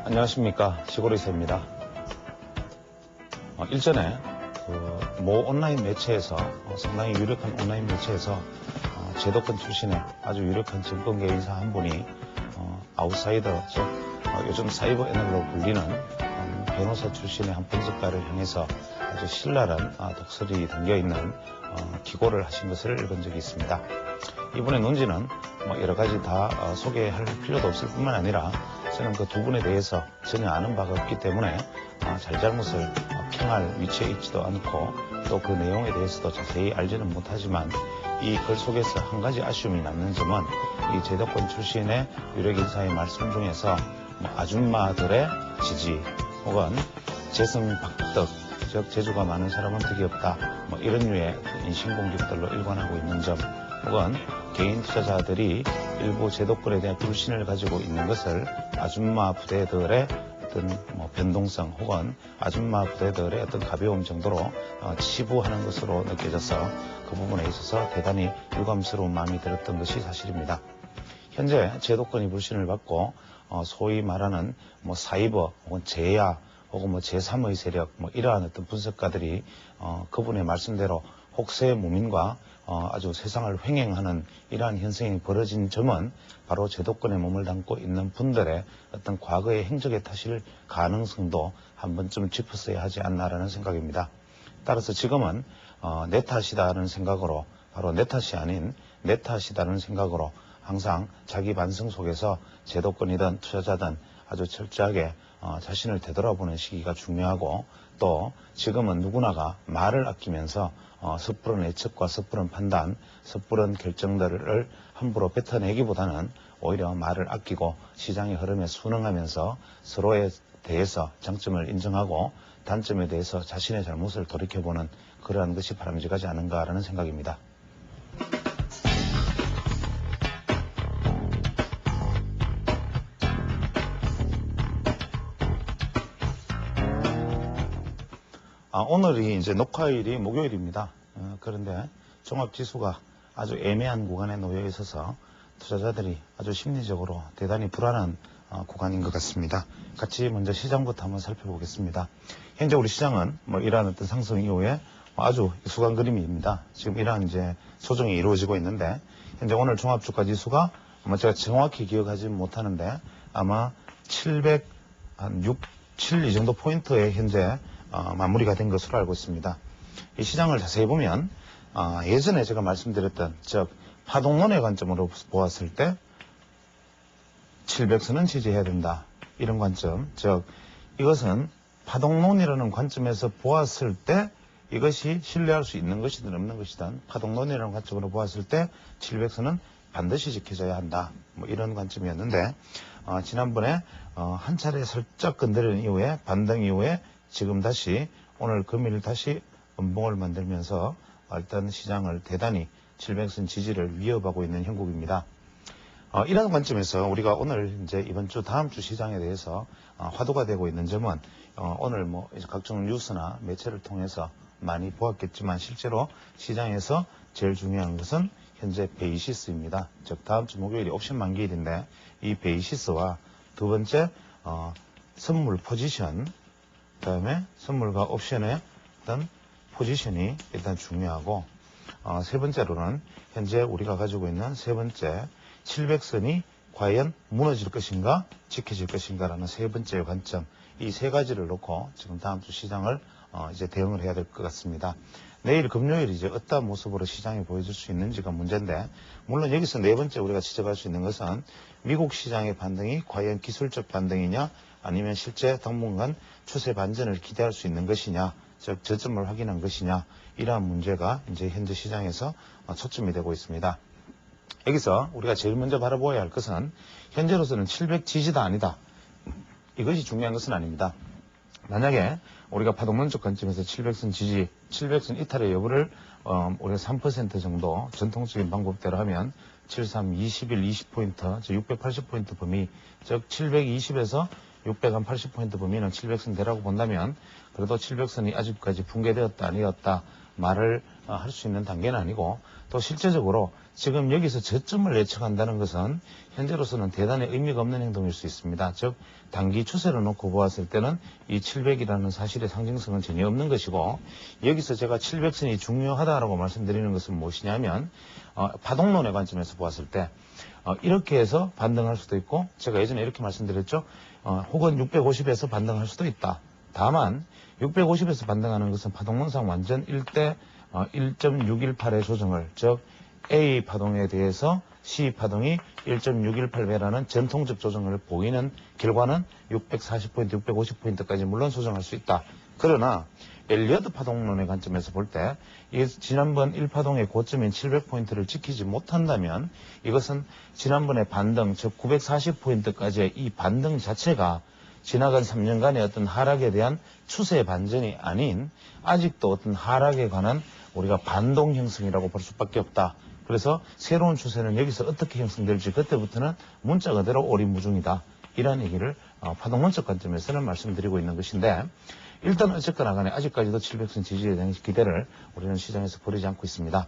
안녕하십니까. 시골의사입니다. 일전에 모 온라인 매체에서 상당히 유력한 온라인 매체에서 제도권 출신의 아주 유력한 정권계 인사 한 분이 아웃사이더, 즉 요즘 사이버 애널로 불리는 변호사 출신의 한 분석가를 향해서 아주 신랄한 독설이 담겨있는 기고를 하신 것을 읽은 적이 있습니다. 이분의 논지는 여러 가지 다 소개할 필요도 없을 뿐만 아니라 저는 그 두 분에 대해서 전혀 아는 바가 없기 때문에 잘잘못을 평할 위치에 있지도 않고 또 그 내용에 대해서도 자세히 알지는 못하지만 이 글 속에서 한 가지 아쉬움이 남는 점은 이 제도권 출신의 유력 인사의 말씀 중에서 아줌마들의 지지 혹은 재성박덕, 즉 재주가 많은 사람은 덕이 없다, 이런 류의 인신공격들로 일관하고 있는 점, 혹은 개인 투자자들이 일부 제도권에 대한 불신을 가지고 있는 것을 아줌마 부대들의 어떤 변동성 혹은 아줌마 부대들의 어떤 가벼움 정도로 치부하는 것으로 느껴져서 그 부분에 있어서 대단히 유감스러운 마음이 들었던 것이 사실입니다. 현재 제도권이 불신을 받고 소위 말하는 사이버 혹은 제야 혹은 제3의 세력 이러한 어떤 분석가들이 그분의 말씀대로 혹세 무민과 아주 세상을 횡행하는 이러한 현상이 벌어진 점은 바로 제도권에 몸을 담고 있는 분들의 어떤 과거의 행적의 탓일 가능성도 한 번쯤 짚었어야 하지 않나라는 생각입니다. 따라서 지금은 내 탓이다라는 생각으로, 바로 내 탓이 아닌 내 탓이다라는 생각으로 항상 자기 반성 속에서 제도권이든 투자자든 아주 철저하게 자신을 되돌아보는 시기가 중요하고, 또 지금은 누구나가 말을 아끼면서 섣부른 예측과 섣부른 판단, 섣부른 결정들을 함부로 뱉어내기보다는 오히려 말을 아끼고 시장의 흐름에 순응하면서 서로에 대해서 장점을 인정하고 단점에 대해서 자신의 잘못을 돌이켜보는 그러한 것이 바람직하지 않은가라는 생각입니다. 오늘이 이제 녹화일이 목요일입니다. 그런데 종합지수가 아주 애매한 구간에 놓여 있어서 투자자들이 아주 심리적으로 대단히 불안한 구간인 것 같습니다. 같이 먼저 시장부터 한번 살펴보겠습니다. 현재 우리 시장은 이러한 어떤 상승 이후에 아주 익숙한 그림입니다. 지금 이러한 이제 조정이 이루어지고 있는데, 현재 오늘 종합주가지수가 제가 정확히 기억하지 못하는데 아마 700, 한 6, 7 이 정도 포인트에 현재 마무리가 된 것으로 알고 있습니다. 이 시장을 자세히 보면 예전에 제가 말씀드렸던, 즉 파동론의 관점으로 보았을 때 700선은 지지해야 된다, 이런 관점, 즉 이것은 파동론이라는 관점에서 보았을 때 이것이 신뢰할 수 있는 것이든 없는 것이든 파동론이라는 관점으로 보았을 때 700선은 반드시 지켜져야 한다, 이런 관점이었는데 지난번에 한 차례 살짝 건드리는 이후에 반등 이후에 지금 다시 오늘 금일 다시 음봉을 만들면서 일단 시장을 대단히 700선 지지를 위협하고 있는 형국입니다. 이런 관점에서 우리가 오늘 이제 이번 주 다음 주 시장에 대해서 화두가 되고 있는 점은 오늘 이제 각종 뉴스나 매체를 통해서 많이 보았겠지만 실제로 시장에서 제일 중요한 것은 현재 베이시스입니다. 즉 다음 주 목요일이 옵션 만기일인데 이 베이시스와 두 번째 선물 포지션, 그 다음에 선물과 옵션의 어떤 포지션이 일단 중요하고, 세 번째로는 현재 우리가 가지고 있는 세 번째 700선이 과연 무너질 것인가 지켜질 것인가라는 세 번째 관점, 이 세 가지를 놓고 지금 다음 주 시장을 이제 대응을 해야 될 것 같습니다. 내일 금요일 이제 어떤 모습으로 시장이 보여줄 수 있는지가 문제인데, 물론 여기서 네 번째 우리가 지적할 수 있는 것은 미국 시장의 반등이 과연 기술적 반등이냐 아니면 실제 당분간 추세 반전을 기대할 수 있는 것이냐, 즉 저점을 확인한 것이냐, 이러한 문제가 이제 현재 시장에서 초점이 되고 있습니다. 여기서 우리가 제일 먼저 바라보아야 할 것은 현재로서는 700 지지다 아니다, 이것이 중요한 것은 아닙니다. 만약에 우리가 파동론적 관점에서 700선 지지, 700선 이탈의 여부를 우리가 3% 정도 전통적인 방법대로 하면 73, 21, 20포인트, 즉 680포인트 범위, 즉 720에서 680포인트 범위는 700선 대라고 본다면, 그래도 700선이 아직까지 붕괴되었다 아니었다 말을 할 수 있는 단계는 아니고 또 실제적으로 지금 여기서 저점을 예측한다는 것은 현재로서는 대단히 의미가 없는 행동일 수 있습니다. 즉 단기 추세를 놓고 보았을 때는 이 700이라는 사실의 상징성은 전혀 없는 것이고 여기서 제가 700선이 중요하다라고 말씀드리는 것은 무엇이냐면 파동론의 관점에서 보았을 때 이렇게 해서 반등할 수도 있고 제가 예전에 이렇게 말씀드렸죠. 혹은 650에서 반등할 수도 있다. 다만 650에서 반등하는 것은 파동론상 완전 1대 1.618의 조정을 즉 A 파동에 대해서 C 파동이 1.618배라는 전통적 조정을 보이는 결과는 640포인트, 650포인트까지 물론 조정할 수 있다. 그러나 엘리어트 파동론의 관점에서 볼 때 지난번 1파동의 고점인 700포인트를 지키지 못한다면 이것은 지난번의 반등, 즉 940포인트까지의 이 반등 자체가 지나간 3년간의 어떤 하락에 대한 추세 반전이 아닌 아직도 어떤 하락에 관한 우리가 반동 형성이라고 볼 수밖에 없다. 그래서 새로운 추세는 여기서 어떻게 형성될지 그때부터는 문자 그대로 오리무중이다. 이런 얘기를 파동론적 관점에서는 말씀드리고 있는 것인데 일단 어쨌거나 간에 아직까지도 700선 지지에 대한 기대를 우리는 시장에서 버리지 않고 있습니다.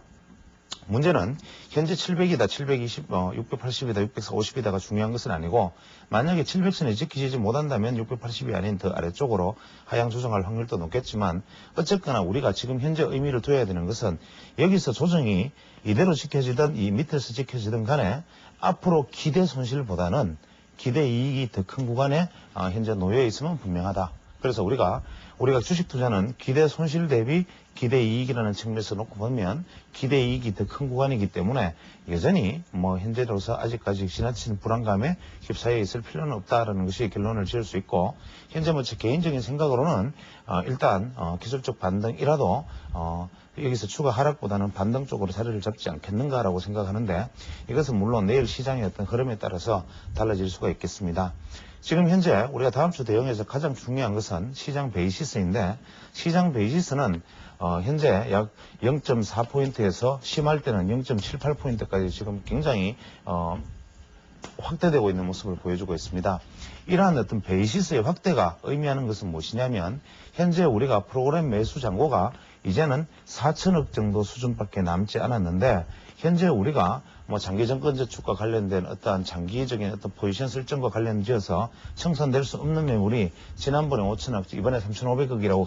문제는 현재 700이다, 720, 680이다, 650이다가 중요한 것은 아니고 만약에 700선이 지키지 못한다면 680이 아닌 더 아래쪽으로 하향 조정할 확률도 높겠지만 어쨌거나 우리가 지금 현재 의미를 둬야 되는 것은 여기서 조정이 이대로 지켜지든 이 밑에서 지켜지든 간에 앞으로 기대 손실보다는 기대 이익이 더 큰 구간에 현재 놓여 있으면 분명하다. 그래서 우리가 주식 투자는 기대 손실 대비 기대 이익이라는 측면에서 놓고 보면 기대 이익이 더 큰 구간이기 때문에 여전히 현재로서 아직까지 지나친 불안감에 휩싸여 있을 필요는 없다라는 것이 결론을 지을 수 있고 현재 제 개인적인 생각으로는 일단 기술적 반등이라도 여기서 추가 하락보다는 반등 쪽으로 자리를 잡지 않겠는가라고 생각하는데 이것은 물론 내일 시장의 어떤 흐름에 따라서 달라질 수가 있겠습니다. 지금 현재 우리가 다음 주 대응에서 가장 중요한 것은 시장 베이시스인데 시장 베이시스는 현재 약 0.4포인트에서 심할 때는 0.78포인트까지 지금 굉장히 확대되고 있는 모습을 보여주고 있습니다. 이러한 어떤 베이시스의 확대가 의미하는 것은 무엇이냐면 현재 우리가 프로그램 매수 잔고가 이제는 4천억 정도 수준밖에 남지 않았는데 현재 우리가 장기정권저축과 관련된 어떠한 장기적인 어떤 포지션 설정과 관련지어서 청산될 수 없는 매물이 지난번에 5천억, 이번에 3,500억이라고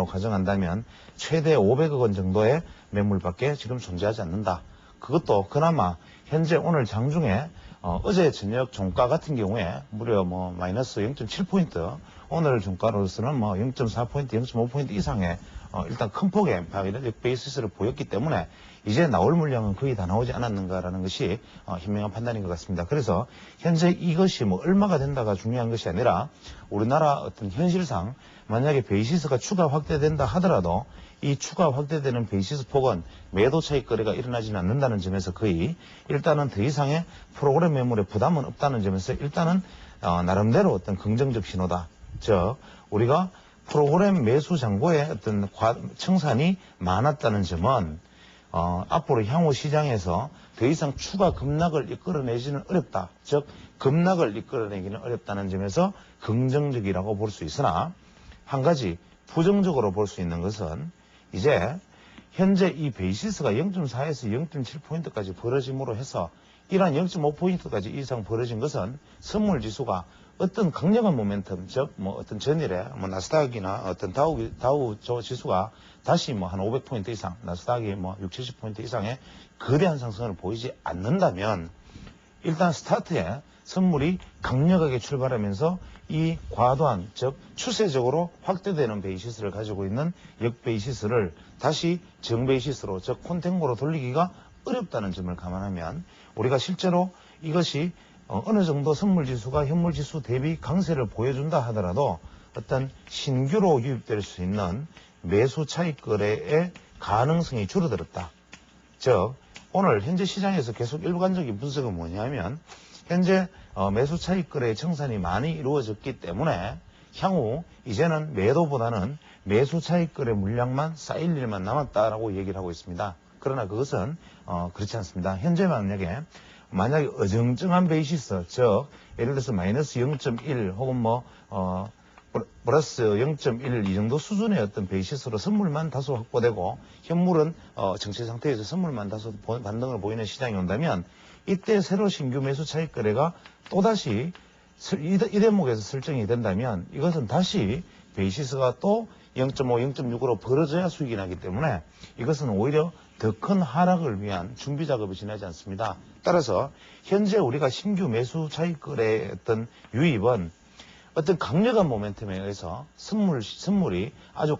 가정한다면 최대 500억 원 정도의 매물밖에 지금 존재하지 않는다. 그것도 그나마 현재 오늘 장중에 어제 저녁 종가 같은 경우에 무려 마이너스 0.7포인트, 오늘 종가로서는 0.4포인트, 0.5포인트 이상의 일단 큰 폭의 베이시스를 보였기 때문에 이제 나올 물량은 거의 다 나오지 않았는가라는 것이 현명한 판단인 것 같습니다. 그래서 현재 이것이 얼마가 된다가 중요한 것이 아니라 우리나라 어떤 현실상 만약에 베이시스가 추가 확대된다 하더라도 이 추가 확대되는 베이시스 폭은 매도 차익 거래가 일어나지는 않는다는 점에서 거의 일단은 더 이상의 프로그램 매물에 부담은 없다는 점에서 일단은 나름대로 어떤 긍정적 신호다. 즉 우리가 프로그램 매수 잔고의 어떤 청산이 많았다는 점은 앞으로 향후 시장에서 더 이상 추가 급락을 이끌어내지는 어렵다. 즉 급락을 이끌어내기는 어렵다는 점에서 긍정적이라고 볼 수 있으나 한 가지 부정적으로 볼 수 있는 것은 이제 현재 이 베이시스가 0.4에서 0.7포인트까지 벌어짐으로 해서 이러한 0.5포인트까지 이상 벌어진 것은 선물 지수가 어떤 강력한 모멘텀, 즉 어떤 전일에 나스닥이나 어떤 다우 지수가 다시 한 500포인트 이상, 나스닥이 6, 70포인트 이상의 거대한 상승을 보이지 않는다면 일단 스타트에 선물이 강력하게 출발하면서 이 과도한, 즉 추세적으로 확대되는 베이시스를 가지고 있는 역베이시스를 다시 정베이시스로, 즉 콘탱고로 돌리기가 어렵다는 점을 감안하면 우리가 실제로 이것이 어느 정도 선물지수가 현물지수 대비 강세를 보여준다 하더라도 어떤 신규로 유입될 수 있는 매수 차익 거래의 가능성이 줄어들었다. 즉 오늘 현재 시장에서 계속 일관적인 분석은 뭐냐면 현재 매수 차익 거래의 청산이 많이 이루어졌기 때문에 향후 이제는 매도보다는 매수 차익 거래 물량만 쌓일 일만 남았다라고 얘기를 하고 있습니다. 그러나 그것은 그렇지 않습니다. 현재 만약에 어정쩡한 베이시스, 즉 예를 들어서 마이너스 0.1 혹은 플러스 0.1 이 정도 수준의 어떤 베이시스로 선물만 다소 확보되고 현물은 정체 상태에서 선물만 다소 반등을 보이는 시장이 온다면 이때 새로 신규 매수 차익 거래가 또다시 이 대목에서 설정이 된다면 이것은 다시 베이시스가 또 0.5, 0.6으로 벌어져야 수익이 나기 때문에 이것은 오히려 더 큰 하락을 위한 준비 작업이 지나지 않습니다. 따라서 현재 우리가 신규 매수 차익 거래의 어떤 유입은 어떤 강력한 모멘텀에 의해서 선물이 아주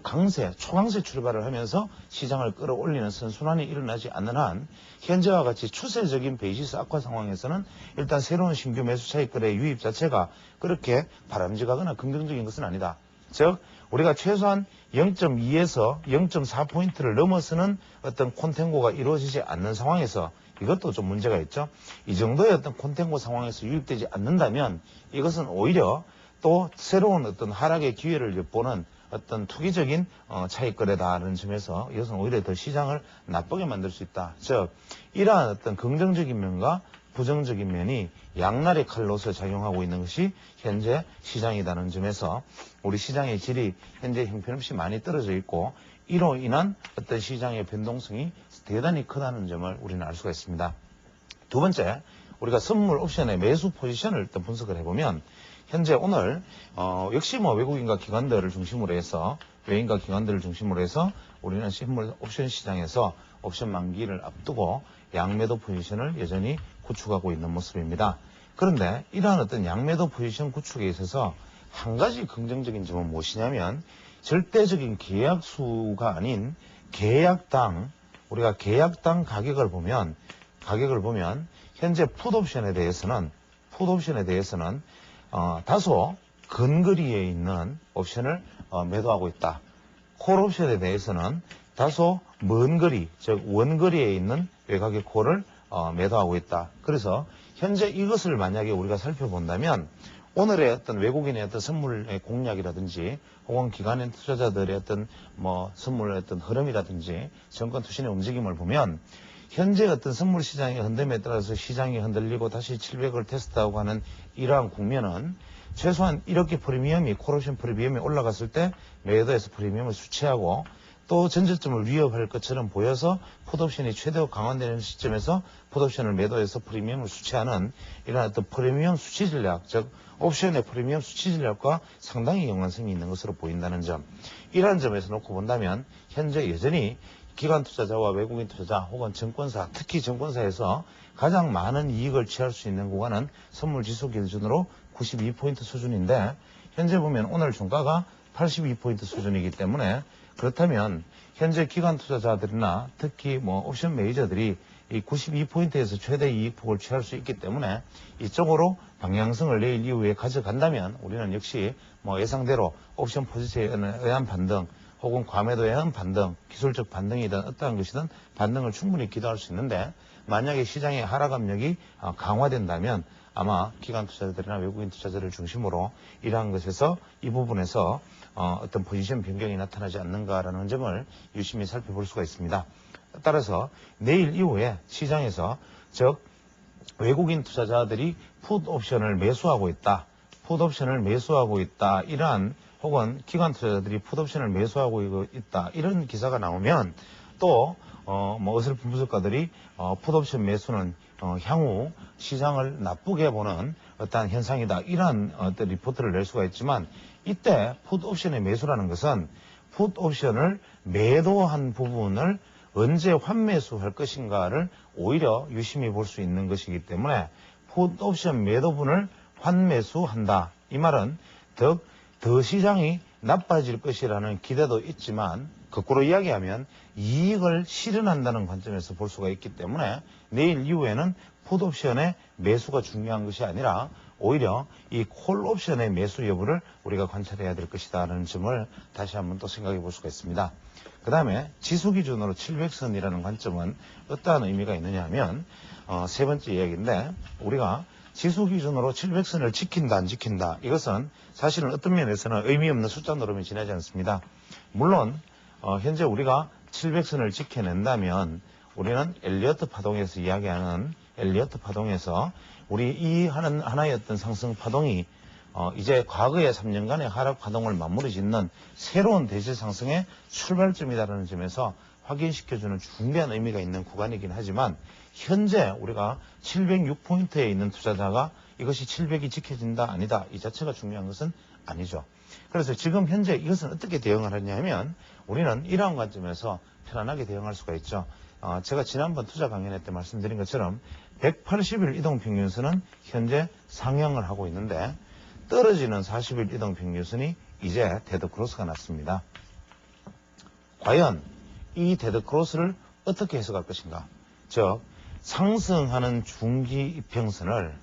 초강세 출발을 하면서 시장을 끌어올리는 선순환이 일어나지 않는 한 현재와 같이 추세적인 베이시스 악화 상황에서는 일단 새로운 신규 매수 차익 거래 유입 자체가 그렇게 바람직하거나 긍정적인 것은 아니다. 즉 우리가 최소한 0.2에서 0.4포인트를 넘어서는 어떤 콘텐고가 이루어지지 않는 상황에서 이것도 좀 문제가 있죠. 이 정도의 어떤 콘텐고 상황에서 유입되지 않는다면 이것은 오히려 또 새로운 어떤 하락의 기회를 엿보는 어떤 투기적인 차익 거래다라는 점에서 이것은 오히려 더 시장을 나쁘게 만들 수 있다. 즉 이러한 어떤 긍정적인 면과 부정적인 면이 양날의 칼로서 작용하고 있는 것이 현재 시장이라는 점에서 우리 시장의 질이 현재 형편없이 많이 떨어져 있고 이로 인한 어떤 시장의 변동성이 대단히 크다는 점을 우리는 알 수가 있습니다. 두 번째, 우리가 선물 옵션의 매수 포지션을 일단 분석을 해보면 현재 오늘 역시 외국인과 기관들을 중심으로 해서 우리는 선물 옵션 시장에서 옵션 만기를 앞두고 양매도 포지션을 여전히 구축하고 있는 모습입니다. 그런데 이러한 어떤 양매도 포지션 구축에 있어서 한 가지 긍정적인 점은 무엇이냐면 절대적인 계약수가 아닌 우리가 계약당 가격을 보면 현재 풋옵션에 대해서는 다소 근거리에 있는 옵션을 매도하고 있다. 콜옵션에 대해서는 다소 먼 거리, 즉 원거리에 있는 외곽의 콜을 매도하고 있다. 그래서 현재 이것을 만약에 우리가 살펴본다면 오늘의 어떤 외국인의 어떤 선물의 공략이라든지 혹은 기관의 투자자들의 어떤 선물의 어떤 흐름이라든지 정권 투신의 움직임을 보면 현재 어떤 선물 시장의 흔듦에 따라서 시장이 흔들리고 다시 700을 테스트하고 하는 이러한 국면은 최소한 이렇게 콜옵션 프리미엄이 올라갔을 때 매도해서 프리미엄을 수취하고 또 전저점을 위협할 것처럼 보여서 풋옵션이 최대로 강화되는 시점에서 풋옵션을 매도해서 프리미엄을 수취하는 이런 어떤 프리미엄 수치 전략, 즉 옵션의 프리미엄 수치 전략과 상당히 연관성이 있는 것으로 보인다는 점. 이러한 점에서 놓고 본다면 현재 여전히 기관 투자자와 외국인 투자자 혹은 증권사, 특히 증권사에서 가장 많은 이익을 취할 수 있는 구간은 선물 지수 기준으로 92포인트 수준인데 현재 보면 오늘 종가가 82포인트 수준이기 때문에 그렇다면 현재 기관 투자자들이나 특히 옵션 메이저들이 이 92포인트에서 최대 이익폭을 취할 수 있기 때문에 이쪽으로 방향성을 내일 이후에 가져간다면 우리는 역시 예상대로 옵션 포지션에 의한 반등 혹은 과매도에 의한 반등, 기술적 반등이든 어떠한 것이든 반등을 충분히 기대할 수 있는데 만약에 시장의 하락 압력이 강화된다면 아마 기관 투자자들이나 외국인 투자자를 중심으로 이러한 것에서 이 부분에서 어떤 포지션 변경이 나타나지 않는가라는 점을 유심히 살펴볼 수가 있습니다. 따라서 내일 이후에 시장에서 즉 외국인 투자자들이 풋옵션을 매수하고 있다. 이러한 혹은 기관 투자자들이 풋옵션을 매수하고 있다. 이런 기사가 나오면 또 어설픈 분석가들이 풋옵션 매수는 향후 시장을 나쁘게 보는 어떠한 현상이다. 이러한 어떤 리포트를 낼 수가 있지만 이때 풋옵션의 매수라는 것은 풋옵션을 매도한 부분을 언제 환매수할 것인가를 오히려 유심히 볼 수 있는 것이기 때문에 풋옵션 매도분을 환매수한다. 이 말은 더 시장이 나빠질 것이라는 기대도 있지만 거꾸로 이야기하면 이익을 실현한다는 관점에서 볼 수가 있기 때문에 내일 이후에는 풋옵션의 매수가 중요한 것이 아니라 오히려 이 콜옵션의 매수 여부를 우리가 관찰해야 될 것이다라는 점을 다시 한번 또 생각해 볼 수가 있습니다. 그 다음에 지수 기준으로 700선이라는 관점은 어떠한 의미가 있느냐 하면 세 번째 이야기인데 우리가 지수 기준으로 700선을 지킨다 안 지킨다 이것은 사실은 어떤 면에서는 의미 없는 숫자 노름이 지나지 않습니다. 물론 현재 우리가 700선을 지켜낸다면 우리는 엘리어트 파동에서 이야기하는 엘리어트 파동에서 우리 이 하나의 어떤 상승 파동이 이제 과거의 3년간의 하락 파동을 마무리 짓는 새로운 대세 상승의 출발점이라는 점에서 확인시켜주는 중대한 의미가 있는 구간이긴 하지만 현재 우리가 706포인트에 있는 투자자가 이것이 700이 지켜진다 아니다 이 자체가 중요한 것은 아니죠. 그래서 지금 현재 이것은 어떻게 대응을 하냐면 우리는 이러한 관점에서 편안하게 대응할 수가 있죠. 제가 지난번 투자 강연회 때 말씀드린 것처럼 180일 이동평균선은 현재 상향을 하고 있는데 떨어지는 40일 이동평균선이 이제 데드크로스가 났습니다. 과연 이 데드크로스를 어떻게 해석할 것인가? 즉 상승하는 중기 이평선을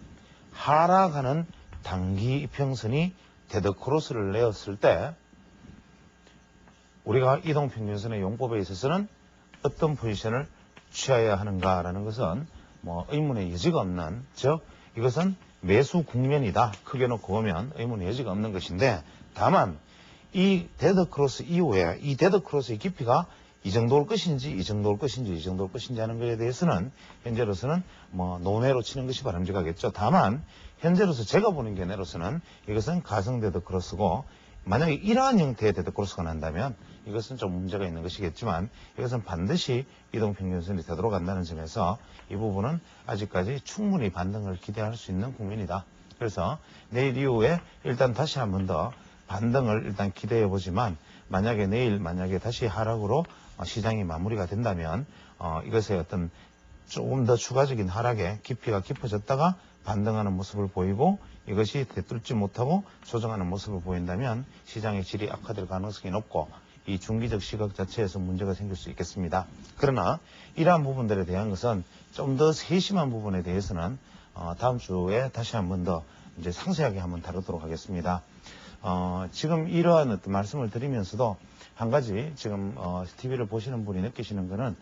하락하는 단기 이평선이 데드크로스를 내었을 때 우리가 이동평균선의 용법에 있어서는 어떤 포지션을 취해야 하는가라는 것은 뭐 의문의 여지가 없는, 즉 이것은 매수 국면이다. 크게 놓고 보면 의문의 여지가 없는 것인데, 다만 이 데드크로스 이후에 이 데드크로스의 깊이가 이 정도일 것인지 이 정도일 것인지 이 정도일 것인지 하는 것에 대해서는 현재로서는 뭐 논외로 치는 것이 바람직하겠죠. 다만 현재로서 제가 보는 견해로서는 이것은 가성 데드크로스고, 만약에 이러한 형태의 데드크로스가 난다면 이것은 좀 문제가 있는 것이겠지만 이것은 반드시 이동평균선이 되도록 한다는 점에서 이 부분은 아직까지 충분히 반등을 기대할 수 있는 국면이다. 그래서 내일 이후에 일단 다시 한 번 더 반등을 일단 기대해 보지만 만약에 내일 다시 하락으로 시장이 마무리가 된다면 이것의 어떤 조금 더 추가적인 하락의 깊이가 깊어졌다가 반등하는 모습을 보이고 이것이 되뚫지 못하고 조정하는 모습을 보인다면 시장의 질이 악화될 가능성이 높고 이 중기적 시각 자체에서 문제가 생길 수 있겠습니다. 그러나 이러한 부분들에 대한 것은 좀 더 세심한 부분에 대해서는 다음 주에 다시 한 번 더 이제 상세하게 한번 다루도록 하겠습니다. 지금 이러한 어떤 말씀을 드리면서도 한 가지 지금 TV를 보시는 분이 느끼시는 것은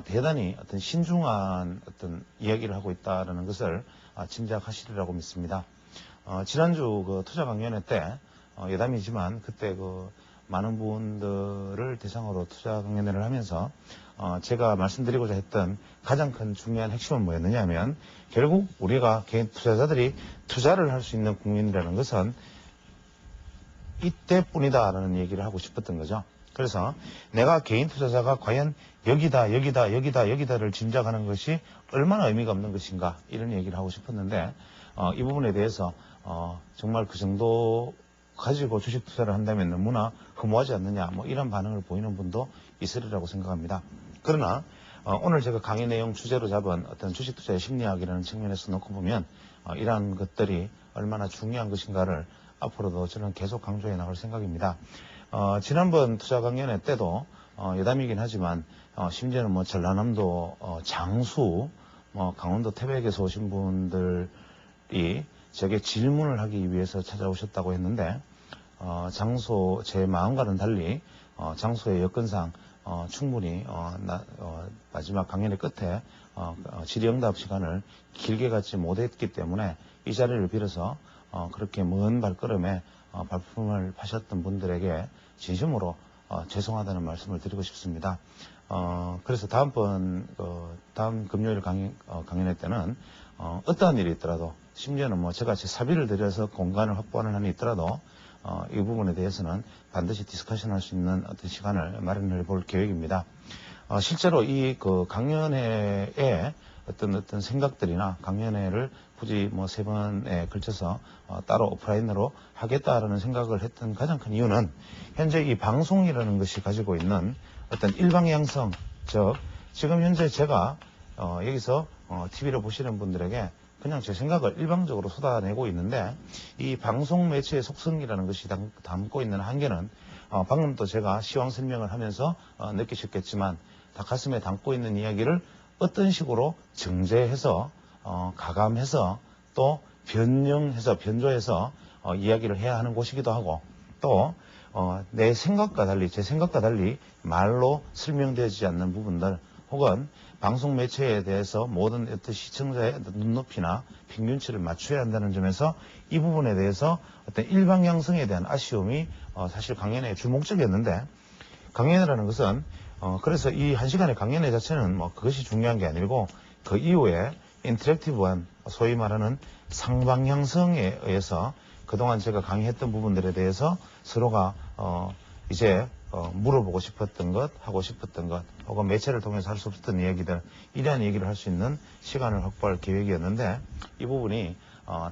대단히 어떤 신중한 어떤 이야기를 하고 있다는 것을 짐작하시리라고 믿습니다. 지난주 그 투자 강연회 때 여담이지만 그때 그 많은 분들을 대상으로 투자 강연회를 하면서 제가 말씀드리고자 했던 가장 큰 중요한 핵심은 뭐였느냐 하면 결국 우리가 개인 투자자들이 투자를 할 수 있는 국면이라는 것은 이때뿐이다라는 얘기를 하고 싶었던 거죠. 그래서 내가 개인 투자자가 과연 여기다를 짐작하는 것이 얼마나 의미가 없는 것인가 이런 얘기를 하고 싶었는데 이 부분에 대해서 정말 그 정도 가지고 주식 투자를 한다면 너무나 허무하지 않느냐 뭐 이런 반응을 보이는 분도 있으리라고 생각합니다. 그러나 오늘 제가 강의 내용 주제로 잡은 어떤 주식 투자의 심리학이라는 측면에서 놓고 보면 이러한 것들이 얼마나 중요한 것인가를 앞으로도 저는 계속 강조해 나갈 생각입니다. 지난번 투자 강연회 때도 여담이긴 하지만 심지어는 뭐 전라남도 장수, 강원도 태백에서 오신 분들이 제게 질문을 하기 위해서 찾아오셨다고 했는데 장소 제 마음과는 달리 장소의 여건상 충분히 마지막 강연의 끝에 질의응답 시간을 길게 갖지 못했기 때문에 이 자리를 빌어서 그렇게 먼 발걸음에 발품을 파셨던 분들에게 진심으로 죄송하다는 말씀을 드리고 싶습니다. 그래서 다음 금요일 강연회 때는 어떠한 일이 있더라도 심지어는 뭐 제가 제 사비를 들여서 공간을 확보하는 한이 있더라도 이 부분에 대해서는 반드시 디스커션 할 수 있는 어떤 시간을 마련해 볼 계획입니다. 실제로 이 강연회에 어떤 생각들이나 강연회를 굳이 뭐 3번에 걸쳐서 따로 오프라인으로 하겠다라는 생각을 했던 가장 큰 이유는 현재 이 방송이라는 것이 가지고 있는 어떤 일방향성, 즉 지금 현재 제가 여기서 TV를 보시는 분들에게 그냥 제 생각을 일방적으로 쏟아내고 있는데 이 방송 매체의 속성이라는 것이 담고 있는 한계는 방금 또 제가 시황 설명을 하면서 느끼셨겠지만 가슴에 담고 있는 이야기를 어떤 식으로 정제해서 가감해서 또 변형해서 변조해서 이야기를 해야 하는 곳이기도 하고 또 내 생각과 달리 제 생각과 달리 말로 설명되지 않는 부분들 혹은 방송 매체에 대해서 모든 어떤 시청자의 눈높이나 평균치를 맞춰야 한다는 점에서 이 부분에 대해서 어떤 일방향성에 대한 아쉬움이 사실 강연의 주목적이었는데 강연이라는 것은 그래서 이 1시간의 강연회 자체는 뭐 그것이 중요한 게 아니고 그 이후에 인터랙티브한 소위 말하는 상방향성에 의해서 그동안 제가 강의했던 부분들에 대해서 서로가 이제 물어보고 싶었던 것, 하고 싶었던 것, 혹은 매체를 통해서 할 수 없었던 이야기들, 이러한 얘기를 할 수 있는 시간을 확보할 계획이었는데 이 부분이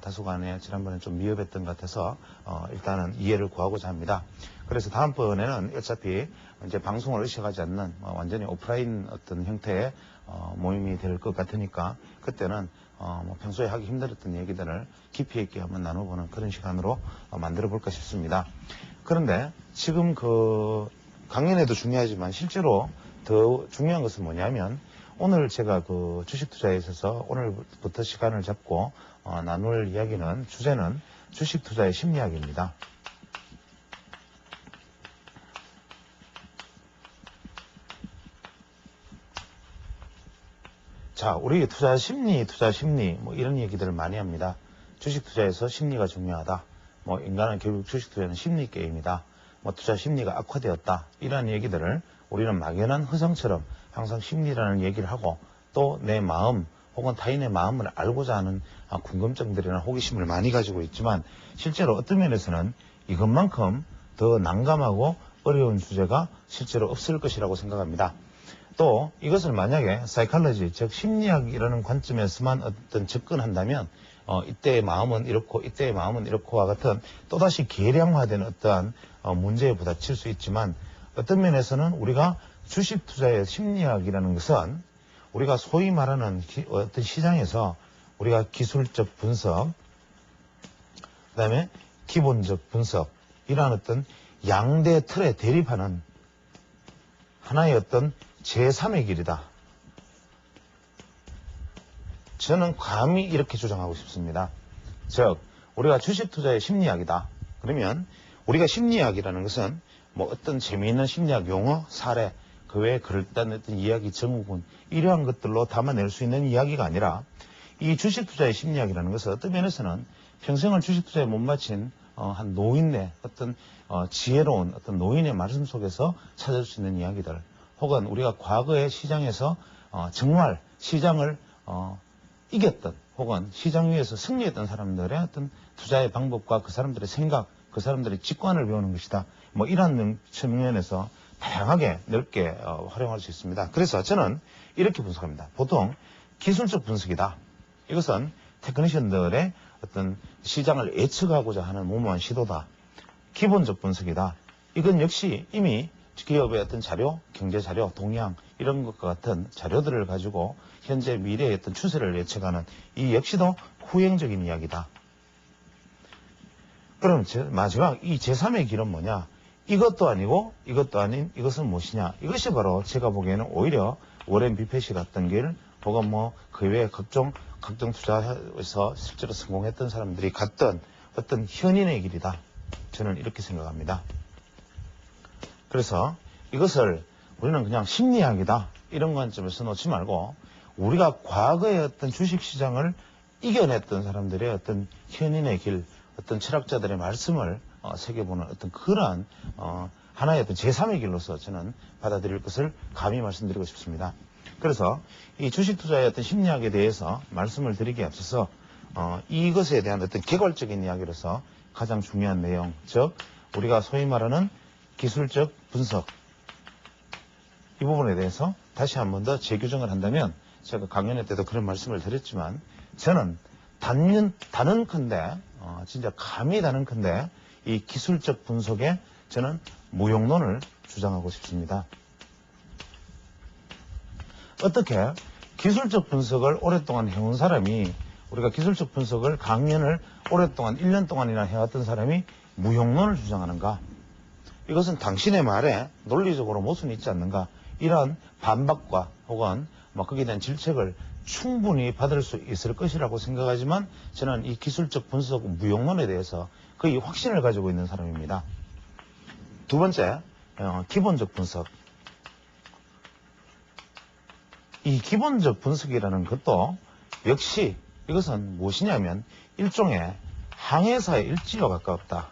다소간에 지난번에 좀 미흡했던 것 같아서 일단은 이해를 구하고자 합니다. 그래서 다음번에는 어차피 이제 방송을 의식하지 않는 완전히 오프라인 어떤 형태의 모임이 될 것 같으니까 그때는 뭐 평소에 하기 힘들었던 얘기들을 깊이 있게 한번 나눠보는 그런 시간으로 만들어 볼까 싶습니다. 그런데 지금 그 강연에도 중요하지만 실제로 더 중요한 것은 뭐냐면 오늘 제가 그 주식 투자에 있어서 오늘부터 시간을 잡고 나눌 이야기는 주제는 주식 투자의 심리학입니다. 자, 우리 투자 심리 뭐 이런 얘기들을 많이 합니다. 주식 투자에서 심리가 중요하다. 뭐 인간은 결국 주식 투자는 심리 게임이다. 뭐 투자 심리가 악화되었다. 이런 얘기들을 우리는 막연한 허상처럼 항상 심리라는 얘기를 하고 또 내 마음 혹은 타인의 마음을 알고자 하는 궁금증들이나 호기심을 많이 가지고 있지만 실제로 어떤 면에서는 이것만큼 더 난감하고 어려운 주제가 실제로 없을 것이라고 생각합니다. 또 이것을 만약에 사이칼러지, 즉 심리학이라는 관점에서만 어떤 접근한다면 이때의 마음은 이렇고 이때의 마음은 이렇고와 같은 또다시 계량화된 어떠한 문제에 부딪힐 수 있지만 어떤 면에서는 우리가 주식 투자의 심리학이라는 것은 우리가 소위 말하는 어떤 시장에서 우리가 기술적 분석, 그 다음에 기본적 분석, 이러한 어떤 양대 틀에 대립하는 하나의 어떤 제3의 길이다. 저는 감히 이렇게 주장하고 싶습니다. 즉, 우리가 주식 투자의 심리학이다. 그러면 우리가 심리학이라는 것은 뭐 어떤 재미있는 심리학 용어, 사례, 그 외에 그럴듯한 어떤 이야기 증후군, 이러한 것들로 담아낼 수 있는 이야기가 아니라 이 주식 투자의 심리학이라는 것은 어떤 면에서는 평생을 주식 투자에 못 바친 한 노인의 어떤 지혜로운 어떤 노인의 말씀 속에서 찾을 수 있는 이야기들, 혹은 우리가 과거의 시장에서 정말 시장을 이겼던 혹은 시장 위에서 승리했던 사람들의 어떤 투자의 방법과 그 사람들의 생각, 그 사람들의 직관을 배우는 것이다. 뭐 이런 측면에서 다양하게 넓게 활용할 수 있습니다. 그래서 저는 이렇게 분석합니다. 보통 기술적 분석이다. 이것은 테크니션들의 어떤 시장을 예측하고자 하는 무모한 시도다. 기본적 분석이다. 이건 역시 이미 기업의 어떤 자료, 경제 자료, 동향 이런 것과 같은 자료들을 가지고 현재 미래의 어떤 추세를 예측하는 이 역시도 후행적인 이야기다. 그럼 마지막 이 제3의 길은 뭐냐? 이것도 아니고 이것도 아닌 이것은 무엇이냐? 이것이 바로 제가 보기에는 오히려 워렌 비펫이 갔던 길, 혹은 뭐 그 외에 각종 투자에서 실제로 성공했던 사람들이 갔던 어떤 현인의 길이다. 저는 이렇게 생각합니다. 그래서 이것을 우리는 그냥 심리학이다 이런 관점에서 놓지 말고 우리가 과거의 어떤 주식시장을 이겨냈던 사람들의 어떤 현인의 길, 어떤 철학자들의 말씀을 새겨보는 어떤 그러한 하나의 어떤 제3의 길로서 저는 받아들일 것을 감히 말씀드리고 싶습니다. 그래서 이 주식 투자의 어떤 심리학에 대해서 말씀을 드리기에 앞서서 이것에 대한 어떤 개괄적인 이야기로서 가장 중요한 내용, 즉 우리가 소위 말하는 기술적 분석, 이 부분에 대해서 다시 한 번 더 재규정을 한다면, 제가 강연회 때도 그런 말씀을 드렸지만 저는 단언컨대 진짜 감히 단언컨대 이 기술적 분석에 저는 무용론을 주장하고 싶습니다. 어떻게 기술적 분석을 오랫동안 해온 사람이, 우리가 기술적 분석을 강연을 오랫동안 1년 동안이나 해왔던 사람이 무용론을 주장하는가? 이것은 당신의 말에 논리적으로 모순이 있지 않는가? 이런 반박과 혹은 거기에 대한 질책을 충분히 받을 수 있을 것이라고 생각하지만 저는 이 기술적 분석 무용론에 대해서 거의 확신을 가지고 있는 사람입니다. 두 번째, 기본적 분석. 이 기본적 분석이라는 것도 역시 이것은 무엇이냐면 일종의 항해사의 일지와 가깝다.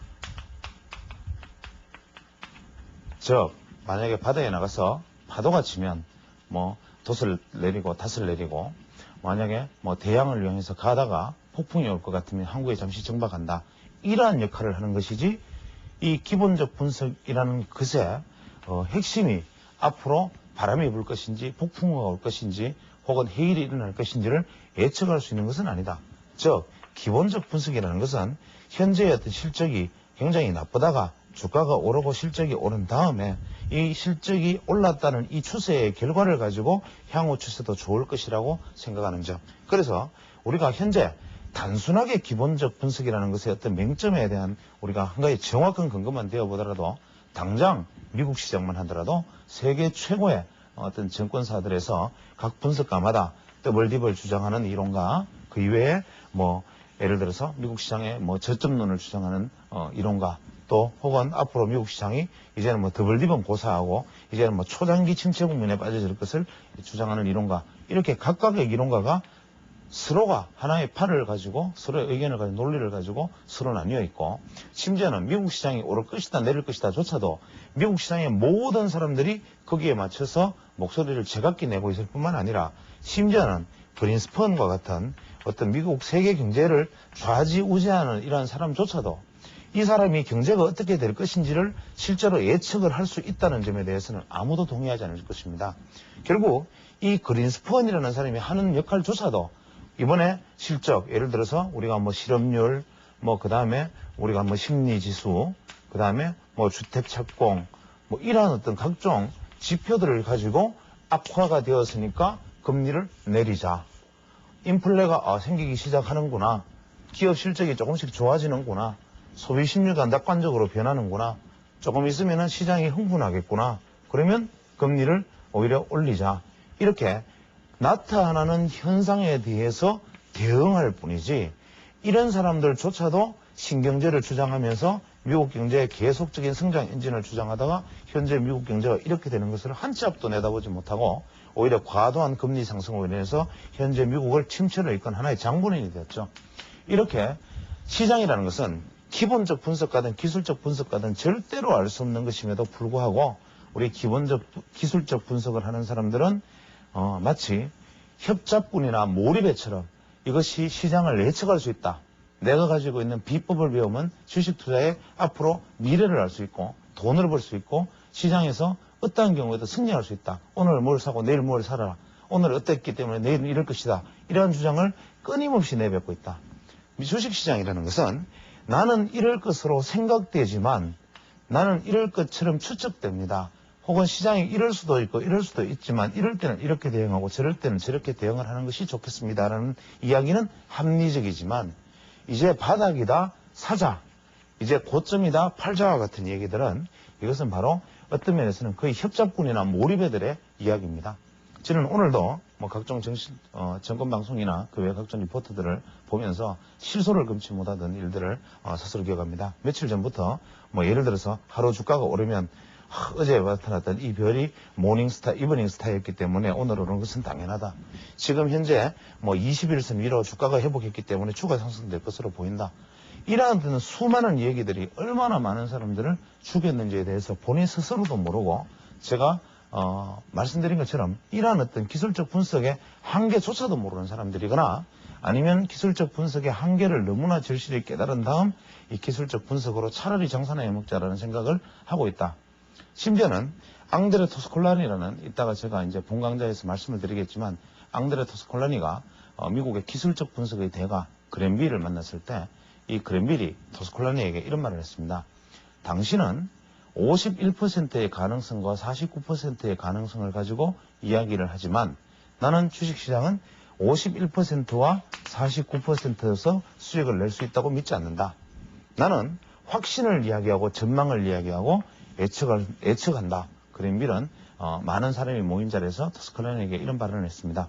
즉 만약에 바다에 나가서 파도가 치면 뭐 돛을 내리고 닷을 내리고, 만약에 뭐 대양을 이용해서 가다가 폭풍이 올 것 같으면 항구에 잠시 정박한다. 이러한 역할을 하는 것이지 이 기본적 분석이라는 것의 핵심이 앞으로 바람이 불 것인지 폭풍우가 올 것인지 혹은 해일이 일어날 것인지를 예측할 수 있는 것은 아니다. 즉 기본적 분석이라는 것은 현재의 어떤 실적이 굉장히 나쁘다가 주가가 오르고 실적이 오른 다음에 이 실적이 올랐다는 이 추세의 결과를 가지고 향후 추세도 좋을 것이라고 생각하는 점. 그래서 우리가 현재 단순하게 기본적 분석이라는 것의 어떤 맹점에 대한 우리가 한 가지 정확한 근거만 되어보더라도 당장 미국 시장만 하더라도 세계 최고의 어떤 증권사들에서 각 분석가마다 더블딥을 주장하는 이론가 그 이외에 뭐 예를 들어서 미국 시장의 뭐 저점론을 주장하는 이론가 또 혹은 앞으로 미국 시장이 이제는 뭐 더블딥은 고사하고 이제는 뭐 초장기 침체 국면에 빠져들 것을 주장하는 이론가 이렇게 각각의 이론가가 서로가 하나의 팔을 가지고 서로의 의견을 가지고 논리를 가지고 서로 나뉘어 있고 심지어는 미국 시장이 오를 것이다 내릴 것이다 조차도 미국 시장의 모든 사람들이 거기에 맞춰서 목소리를 제각기 내고 있을 뿐만 아니라 심지어는 그린스펀과 같은 어떤 미국 세계 경제를 좌지우지하는 이러한 사람조차도 이 사람이 경제가 어떻게 될 것인지를 실제로 예측을 할 수 있다는 점에 대해서는 아무도 동의하지 않을 것입니다. 결국 이 그린스펀이라는 사람이 하는 역할조차도 이번에 실적, 예를 들어서 우리가 뭐 실업률, 뭐 그 다음에 우리가 뭐 심리지수, 그 다음에 뭐 주택 착공, 뭐 이러한 어떤 각종 지표들을 가지고 악화가 되었으니까 금리를 내리자. 인플레가 생기기 시작하는구나. 기업 실적이 조금씩 좋아지는구나. 소비 심리가 낙관적으로 변하는구나. 조금 있으면은 시장이 흥분하겠구나. 그러면 금리를 오히려 올리자. 이렇게 나타나는 현상에 대해서 대응할 뿐이지 이런 사람들조차도 신경제를 주장하면서 미국 경제의 계속적인 성장 엔진을 주장하다가 현재 미국 경제가 이렇게 되는 것을 한 치 앞도 내다보지 못하고 오히려 과도한 금리 상승으로 인해서 현재 미국을 침체로 이끈 하나의 장본인이 되었죠. 이렇게 시장이라는 것은 기본적 분석가든 기술적 분석가든 절대로 알 수 없는 것임에도 불구하고 우리 기술적 분석을 하는 사람들은 마치 협잡꾼이나 몰입애처럼 이것이 시장을 예측할 수 있다. 내가 가지고 있는 비법을 배우면 주식 투자에 앞으로 미래를 알 수 있고 돈을 벌 수 있고 시장에서 어떠한 경우에도 승리할 수 있다. 오늘 뭘 사고 내일 뭘 사라. 오늘 어땠기 때문에 내일은 이럴 것이다. 이러한 주장을 끊임없이 내뱉고 있다. 주식시장이라는 것은 나는 이럴 것으로 생각되지만 나는 이럴 것처럼 추측됩니다. 혹은 시장이 이럴 수도 있고 이럴 수도 있지만 이럴 때는 이렇게 대응하고 저럴 때는 저렇게 대응을 하는 것이 좋겠습니다라는 이야기는 합리적이지만 이제 바닥이다 사자, 이제 고점이다 팔자와 같은 얘기들은 이것은 바로 어떤 면에서는 거의 협잡꾼이나 몰입애들의 이야기입니다. 저는 오늘도 뭐 각종 정권방송이나 그 외 각종 리포트들을 보면서 실소를 금치 못하던 일들을 스스로 기억합니다. 며칠 전부터 뭐 예를 들어서 하루 주가가 오르면 어제 나타났던 이 별이 모닝스타, 이브닝스타였기 때문에 오늘 오르는 것은 당연하다. 지금 현재 뭐 21선 위로 주가가 회복했기 때문에 주가 상승될 것으로 보인다. 이러한 수많은 얘기들이 얼마나 많은 사람들을 죽였는지에 대해서 본인 스스로도 모르고 제가 말씀드린 것처럼 이러한 어떤 기술적 분석의 한계조차도 모르는 사람들이거나 아니면 기술적 분석의 한계를 너무나 절실히 깨달은 다음 이 기술적 분석으로 차라리 장사나 해먹자라는 생각을 하고 있다. 심지어는 앙드레 토스콜라니라는 이따가 제가 이제 본 강좌에서 말씀을 드리겠지만 앙드레 토스콜라니가 미국의 기술적 분석의 대가 그랜빌을 만났을 때 이 그랜빌이 토스콜라니에게 이런 말을 했습니다. 당신은 51%의 가능성과 49%의 가능성을 가지고 이야기를 하지만 나는 주식시장은 51%와 49%에서 수익을 낼 수 있다고 믿지 않는다. 나는 확신을 이야기하고 전망을 이야기하고 예측한다. 그랜빌은 많은 사람이 모인 자리에서 토스콜라니에게 이런 발언을 했습니다.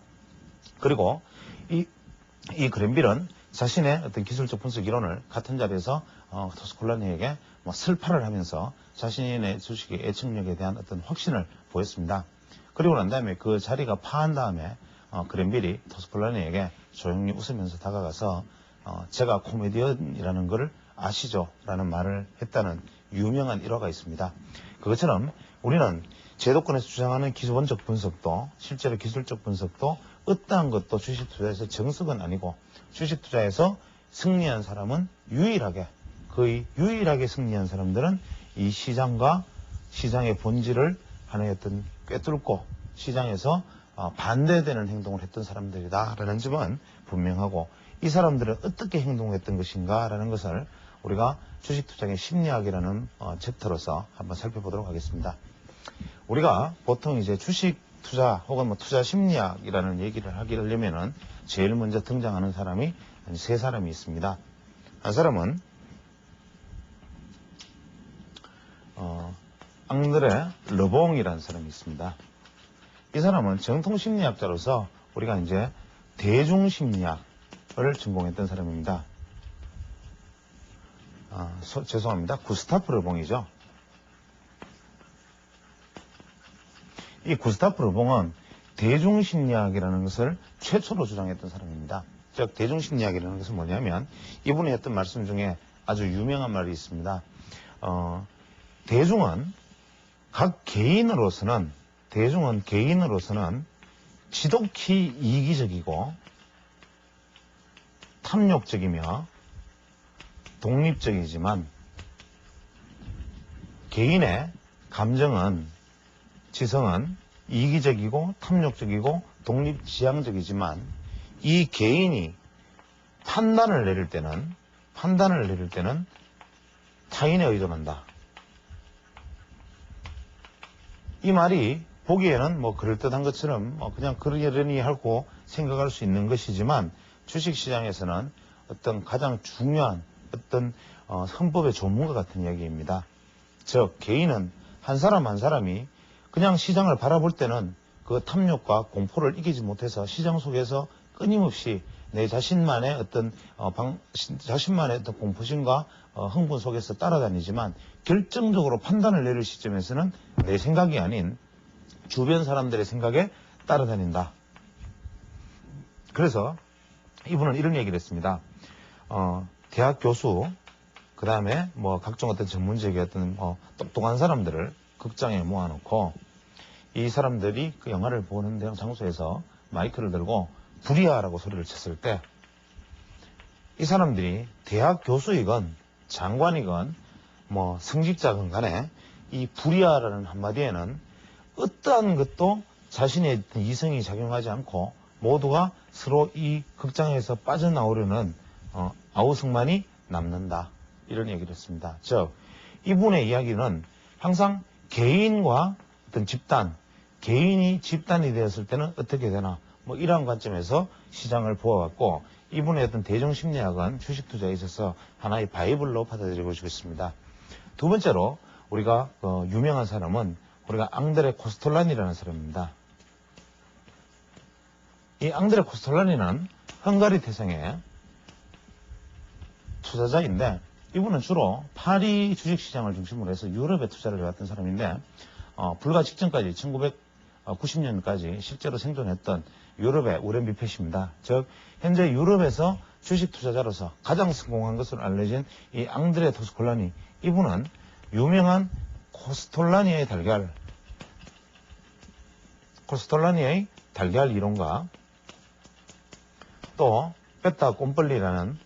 그리고 이 그랜빌은 자신의 어떤 기술적 분석 이론을 같은 자리에서 토스콜라니에게 설파를 하면서 자신의 주식의 예측력에 대한 어떤 확신을 보였습니다. 그리고 난 다음에 그 자리가 파한 다음에 그랜빌이 토스콜라니에게 조용히 웃으면서 다가가서 제가 코미디언이라는 걸 아시죠? 라는 말을 했다는 유명한 일화가 있습니다. 그것처럼 우리는 제도권에서 주장하는 기본적 분석도 실제로 기술적 분석도 어떠한 것도 주식 투자에서 정석은 아니고 주식 투자에서 승리한 사람은 유일하게 거의 유일하게 승리한 사람들은 이 시장과 시장의 본질을 하나의 어떤 꿰뚫고 시장에서 반대되는 행동을 했던 사람들이다라는 점은 분명하고, 이 사람들은 어떻게 행동했던 것인가라는 것을 우리가 주식투자의 심리학이라는 챕터로서 한번 살펴보도록 하겠습니다. 우리가 보통 이제 주식 투자 혹은 뭐 투자 심리학이라는 얘기를 하려면은 제일 먼저 등장하는 사람이 세 사람이 있습니다. 한 사람은 앙드레 르봉이라는 사람이 있습니다. 이 사람은 정통 심리학자로서 우리가 이제 대중 심리학을 전공했던 사람입니다. 죄송합니다. 구스타프 르봉이죠. 이 구스타프 르봉은 대중심리학이라는 것을 최초로 주장했던 사람입니다. 즉 대중심리학이라는 것은 뭐냐면, 이분이 했던 말씀 중에 아주 유명한 말이 있습니다. 대중은 개인으로서는 지독히 이기적이고 탐욕적이며 독립적이지만, 개인의 감정은, 지성은 이기적이고 탐욕적이고 독립지향적이지만, 이 개인이 판단을 내릴 때는 타인에 의존한다. 이 말이 보기에는 뭐 그럴듯한 것처럼 그냥 그러려니 하고 생각할 수 있는 것이지만, 주식시장에서는 어떤 가장 중요한 어떤 헌법의 조문과 같은 이야기입니다. 즉 개인은 한 사람 한 사람이 그냥 시장을 바라볼 때는 그 탐욕과 공포를 이기지 못해서 시장 속에서 끊임없이 내 자신만의 어떤 공포심과 흥분 속에서 따라다니지만, 결정적으로 판단을 내릴 시점에서는 내 생각이 아닌 주변 사람들의 생각에 따라다닌다. 그래서 이분은 이런 얘기를 했습니다. 대학 교수, 그 다음에 뭐 각종 어떤 전문적인 어떤 똑똑한 사람들을 극장에 모아놓고, 이 사람들이 그 영화를 보는 장소에서 마이크를 들고 불이야라고 소리를 쳤을 때, 이 사람들이 대학 교수이건 장관이건 뭐 성직자건 간에 이 불이야라는 한마디에는 어떠한 것도 자신의 이성이 작용하지 않고 모두가 서로 이 극장에서 빠져나오려는 아우성만이 남는다. 이런 얘기를 했습니다. 즉 이분의 이야기는 항상 개인과 어떤 집단, 개인이 집단이 되었을 때는 어떻게 되나, 뭐 이러한 관점에서 시장을 보아왔고, 이분의 어떤 대중심리학은 주식투자에 있어서 하나의 바이블로 받아들이고 있습니다. 두 번째로 우리가 유명한 사람은 우리가 앙드레 코스톨라니라는 사람입니다. 이 앙드레 코스톨라니는 헝가리 태생의 투자자인데, 이분은 주로 파리 주식시장을 중심으로 해서 유럽에 투자를 해왔던 사람인데, 불과 직전까지 1990년까지 실제로 생존했던 유럽의 우렌 비펫입니다. 즉 현재 유럽에서 주식 투자자로서 가장 성공한 것으로 알려진 이 앙드레 코스톨라니, 이분은 유명한 코스톨라니의 달걀 이론과 또 베타 꼼벌리라는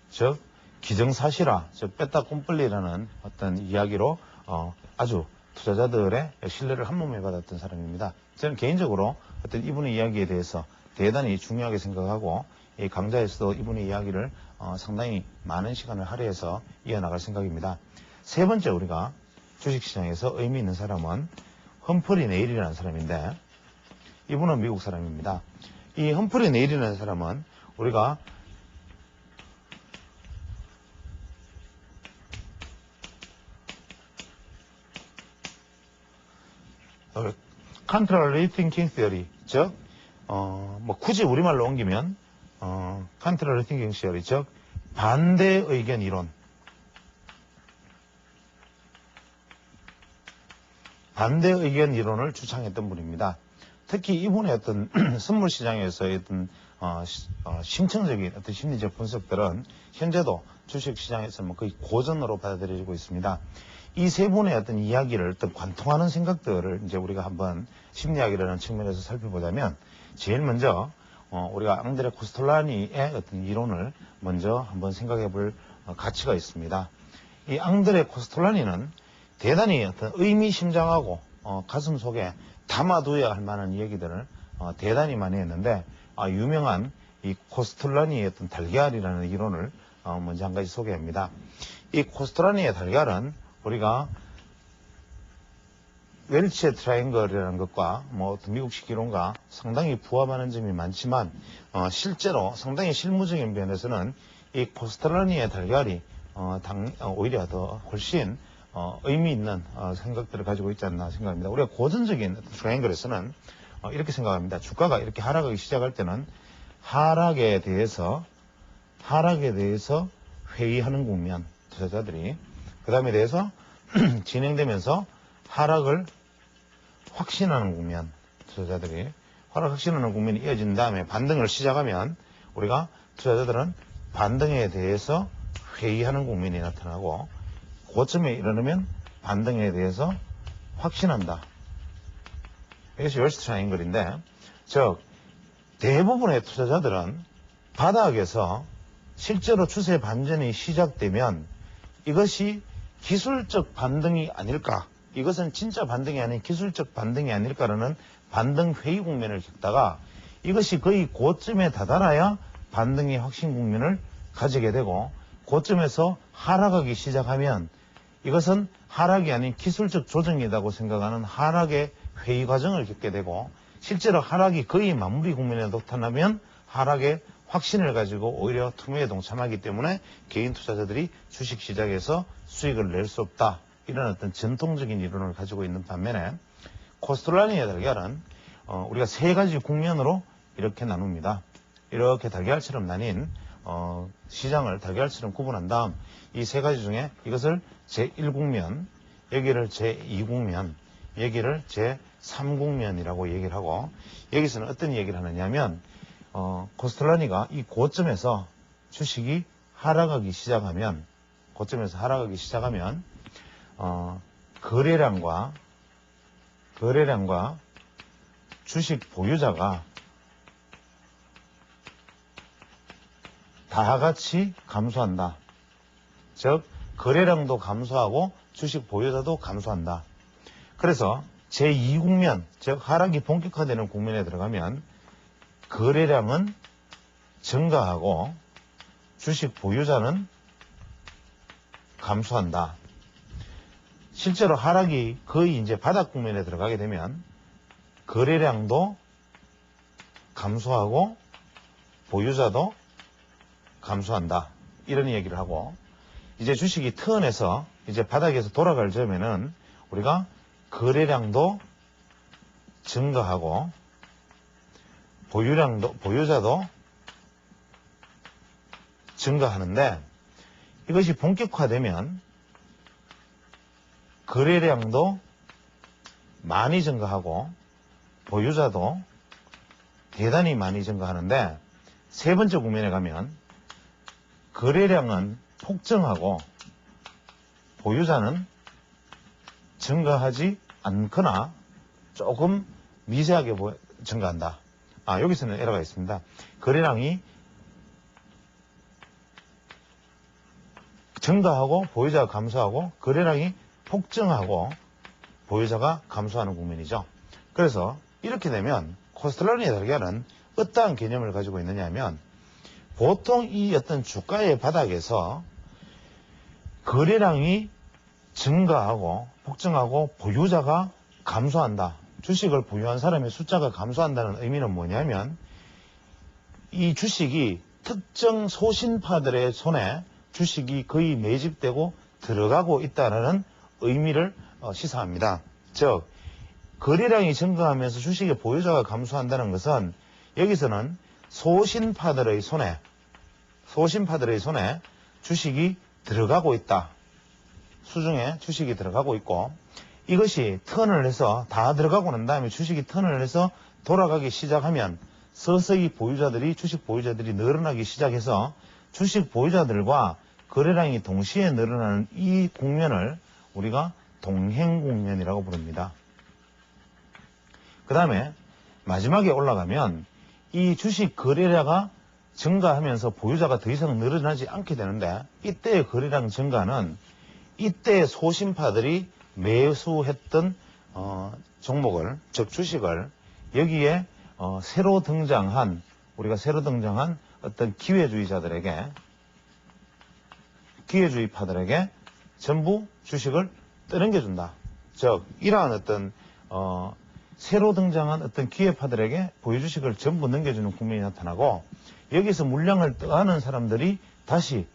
즉 기정사실화, 즉 베타 꼼벌리라는 어떤 이야기로 아주 투자자들의 신뢰를 한몸에 받았던 사람입니다. 저는 개인적으로 어떤 이분의 이야기에 대해서 대단히 중요하게 생각하고, 이 강좌에서도 이분의 이야기를 상당히 많은 시간을 할애해서 이어나갈 생각입니다. 세 번째 우리가 주식시장에서 의미 있는 사람은 험프리 네일이라는 사람인데, 이분은 미국 사람입니다. 이 험프리 네일이라는 사람은 우리가 Contrary Thinking Theory, 즉 뭐 굳이 우리말로 옮기면 Contrary Thinking Theory, 즉 반대 의견 이론, 반대 의견 이론을 주창했던 분입니다. 특히 이분의 어떤 선물 시장에서의 어떤 심층적인 어떤 심리적 분석들은 현재도 주식 시장에서 뭐 거의 고전으로 받아들여지고 있습니다. 이 세 분의 어떤 이야기를, 어떤 관통하는 생각들을 이제 우리가 한번 심리학이라는 측면에서 살펴보자면, 제일 먼저 우리가 앙드레 코스톨라니의 어떤 이론을 먼저 한번 생각해 볼 가치가 있습니다. 이 앙드레 코스톨라니는 대단히 어떤 의미심장하고 가슴 속에 담아두어야 할 만한 얘기들을 대단히 많이 했는데, 유명한 이 코스톨라니의 어떤 달걀이라는 이론을 먼저 한 가지 소개합니다. 이 코스톨라니의 달걀은 우리가 웰치의 트라이앵글이라는 것과 어떤 미국식 이론과 상당히 부합하는 점이 많지만, 실제로 상당히 실무적인 면에서는 이 코스톨라니의 달걀이 오히려 더 훨씬 의미 있는 생각들을 가지고 있지 않나 생각합니다. 우리가 고전적인 트라이앵글에서는 이렇게 생각합니다. 주가가 이렇게 하락하기 시작할 때는 하락에 대해서 회의하는 국면, 투자자들이 그 다음에 대해서 진행되면서 하락을 확신하는 국면, 투자자들이 확신하는 국면이 이어진 다음에 반등을 시작하면 우리가 투자자들은 반등에 대해서 회의하는 국면이 나타나고, 고점에 이르면 반등에 대해서 확신한다. 이것이 웰치 트라이앵글인데, 즉 대부분의 투자자들은 바닥에서 실제로 추세 반전이 시작되면 이것이 기술적 반등이 아닐까, 이것은 진짜 반등이 아닌 기술적 반등이 아닐까라는 반등 회의 국면을 겪다가, 이것이 거의 고점에 다다라야 반등의 확신 국면을 가지게 되고, 고점에서 하락하기 시작하면 이것은 하락이 아닌 기술적 조정이라고 생각하는 하락의 회의 과정을 겪게 되고, 실제로 하락이 거의 마무리 국면에 나타나면 하락의 확신을 가지고 오히려 투매에 동참하기 때문에 개인 투자자들이 주식시장에서 수익을 낼 수 없다, 이런 어떤 전통적인 이론을 가지고 있는 반면에, 코스톨라니의 달걀은 우리가 세 가지 국면으로 이렇게 나눕니다. 이렇게 달걀처럼 나뉜 시장을 달걀처럼 구분한 다음 이 세 가지 중에 이것을 제1국면, 여기를 제2국면, 여기를 제3국면이라고 얘기를 하고, 여기서는 어떤 얘기를 하느냐면, 코스톨라니가 이 고점에서 주식이 하락하기 시작하면, 거래량과 주식 보유자가 다 같이 감소한다. 즉 거래량도 감소하고 주식 보유자도 감소한다. 그래서 제2국면, 즉 하락이 본격화되는 국면에 들어가면 거래량은 증가하고 주식 보유자는 감소한다. 실제로 하락이 거의 이제 바닥 국면에 들어가게 되면 거래량도 감소하고 보유자도 감소한다, 이런 얘기를 하고, 이제 주식이 턴해서 이제 바닥에서 돌아갈 점에는 우리가 거래량도 증가하고 보유자도 증가하는데, 이것이 본격화되면 거래량도 많이 증가하고 보유자도 대단히 많이 증가하는데, 세 번째 국면에 가면 거래량은 폭증하고 보유자는 증가하지 않거나 조금 미세하게 증가한다. 여기서는 에러가 있습니다. 거래량이 증가하고 보유자가 감소하고, 거래량이 폭증하고 보유자가 감소하는 국면이죠. 그래서 이렇게 되면 코스톨라니의 달걀은 어떠한 개념을 가지고 있느냐 하면, 보통 이 어떤 주가의 바닥에서 거래량이 증가하고 폭증하고 보유자가 감소한다. 주식을 보유한 사람의 숫자가 감소한다는 의미는 뭐냐면, 이 주식이 특정 소신파들의 손에 주식이 거의 매집되고 들어가고 있다는 의미를 시사합니다. 즉 거래량이 증가하면서 주식의 보유자가 감소한다는 것은, 여기서는 소신파들의 손에 주식이 들어가고 있다. 수중에 주식이 들어가고 있고, 이것이 턴을 해서 다 들어가고 난 다음에 주식이 턴을 해서 돌아가기 시작하면 서서히 주식 보유자들이 늘어나기 시작해서 주식 보유자들과 거래량이 동시에 늘어나는 이 국면을 우리가 동행 국면이라고 부릅니다. 그 다음에 마지막에 올라가면 이 주식 거래량가 증가하면서 보유자가 더 이상 늘어나지 않게 되는데, 이때의 거래량 증가는 이때 소심파들이 매수했던 종목을, 즉 주식을 여기에 우리가 새로 등장한 어떤 기회주의파들에게 전부 주식을 떠넘겨준다. 즉 이러한 어떤 새로 등장한 어떤 기회파들에게 보유주식을 전부 넘겨주는 국면이 나타나고, 여기서 물량을 떠안은 사람들이 다시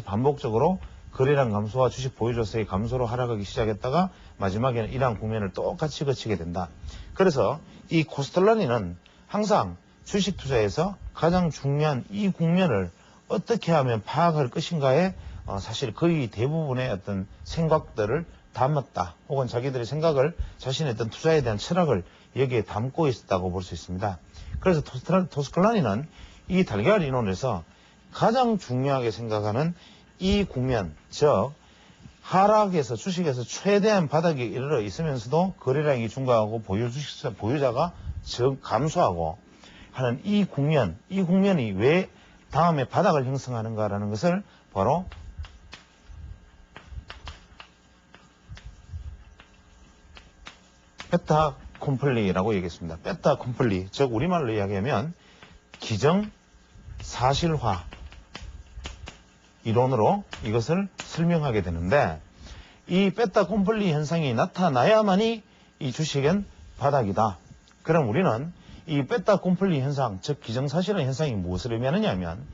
반복적으로 거래량 감소와 주식 보유조세의 감소로 하락하기 시작했다가 마지막에는 이러한 국면을 똑같이 거치게 된다. 그래서 이 코스탈라니는 항상 주식 투자에서 가장 중요한 이 국면을 어떻게 하면 파악할 것인가에 사실 거의 대부분의 어떤 생각들을 담았다. 혹은 자기들의 생각을, 자신의 어떤 투자에 대한 철학을 여기에 담고 있었다고 볼 수 있습니다. 그래서 토스칼라니는 이 달걀 이론에서 가장 중요하게 생각하는 이 국면, 즉 하락에서 주식에서 최대한 바닥에 이르러 있으면서도 거래량이 증가하고 보유자가 감소하고 하는 이 국면이 왜 다음에 바닥을 형성하는가라는 것을 바로 베타 콤플리라고 얘기했습니다. 베타 콤플리, 즉 우리말로 이야기하면 기정사실화 이론으로 이것을 설명하게 되는데, 이 베타 콤플리 현상이 나타나야만이 이 주식은 바닥이다. 그럼 우리는 이 베타 콤플리 현상, 즉 기정사실화 현상이 무엇을 의미하느냐면,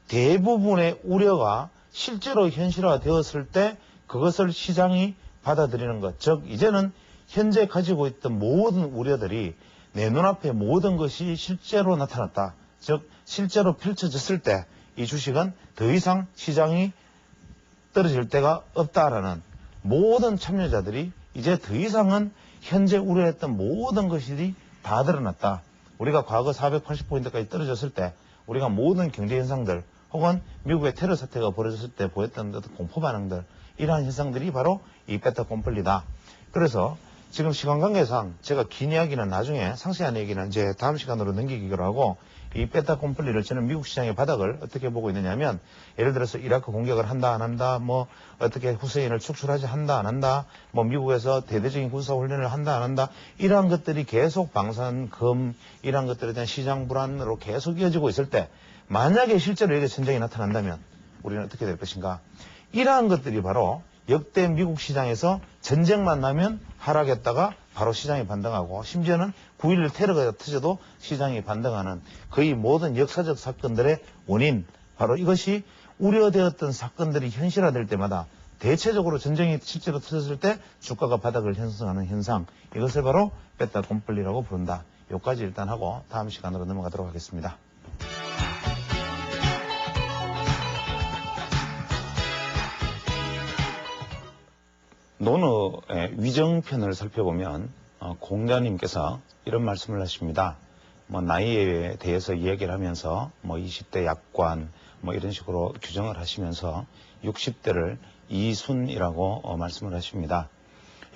대부분의 우려가 실제로 현실화되었을 때 그것을 시장이 받아들이는 것, 즉 이제는 현재 가지고 있던 모든 우려들이 내 눈앞에 모든 것이 실제로 나타났다. 즉 실제로 펼쳐졌을 때 이 주식은 더 이상 시장이 떨어질 데가 없다라는, 모든 참여자들이 이제 더 이상은 현재 우려했던 모든 것이 다 드러났다. 우리가 과거 480포인트까지 떨어졌을 때 우리가 모든 경제 현상들, 혹은 미국의 테러 사태가 벌어졌을 때 보였던 어떤 공포 반응들, 이러한 현상들이 바로 이 베타 콤플리다. 그래서 지금 시간 관계상 제가 긴 이야기는 나중에, 상세한 얘기는 이제 다음 시간으로 넘기기로 하고, 이 베타 콤플리를 저는 미국 시장의 바닥을 어떻게 보고 있느냐면, 예를 들어서 이라크 공격을 한다 안 한다, 뭐 어떻게 후세인을 축출하지 한다 안 한다, 뭐 미국에서 대대적인 군사훈련을 한다 안 한다, 이러한 것들이 계속 방산금, 이러한 것들에 대한 시장 불안으로 계속 이어지고 있을 때, 만약에 실제로 여기 전쟁이 나타난다면 우리는 어떻게 될 것인가. 이러한 것들이 바로 역대 미국 시장에서 전쟁만 나면 하락했다가 바로 시장이 반등하고, 심지어는 9.11 테러가 터져도 시장이 반등하는 거의 모든 역사적 사건들의 원인, 바로 이것이 우려되었던 사건들이 현실화될 때마다 대체적으로 전쟁이 실제로 터졌을 때 주가가 바닥을 형성하는 현상, 이것을 바로 베타 콤플리라고 부른다. 여기까지 일단 하고 다음 시간으로 넘어가도록 하겠습니다. 논어의 위정편을 살펴보면 공자님께서 이런 말씀을 하십니다. 나이에 대해서 이야기를 하면서 20대 약관 이런 식으로 규정을 하시면서 60대를 이순이라고 말씀을 하십니다.